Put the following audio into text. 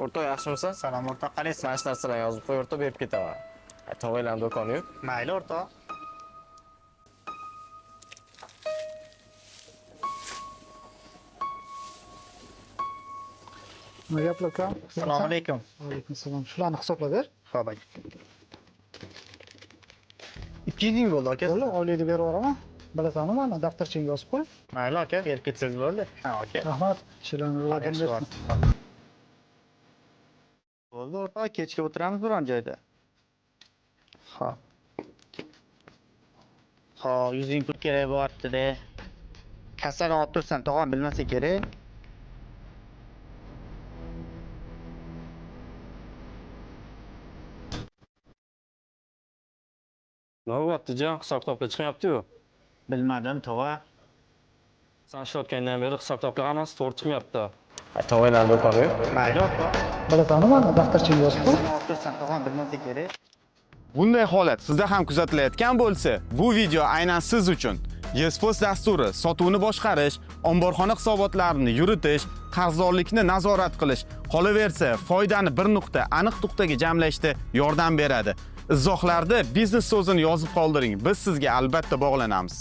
O'rtoq yaxshimisan? Salom o'rtoq, qalaysiz? Mana shu narsalarni yozib qo'y, o'rtoq, berib ketaman. Tog'aylarning do'koni-yu. Mayli o'rtoq. Nima gaplar aka? Assalomu alaykum. Alaykum assalom. Shularni hisobla ber. Xo'p aka. 200 ming bo'ldi aka. Bo'ldi, oylikni berib yuboraman. Bilasanmi, mana daftarchangga yozib qo'y. Mayli aka, berib ketsangiz bo'ldi. Ha aka. Rahmat. Ishlarni rivoyatini bersin. Bo'ldi o'rtoq, kechga o'tiramiz biron joyda. Xo'p. Xo'p, 100 ming pul kerak bo'lyapti-da. Kasani olib tursan, tog'am bilmasa kerak. Nima bo'lyapti, jon? Hisob-kitobga chiqmayapti-yu. Bilmadim, tog'a. Sen ishlayotgandan beri hisob-kitoblar hammasi to'g'ri chiqmayapti. Tog'aylarning do'koni-yu. Mayli o'rtoq. Bilasanmi, mana daftarchangga yozib qo'y. Kasani olib tursan, tog'am bilmasa kerak. Bunday holat sizda ham kuzatilayotgan bo'lsa, bu video aynan siz uchun. Yespos dasturi sotuvni boshqarish, omborxona hisobotlarini yuritish, qarzdorlikni nazorat qilish, qolaversa foydani bir nuqta aniq nuqtaga jamlashda yordam beradi. Izohlarda biznes so'zini yozib qoldiring. Biz sizga albatta bog'lanamiz.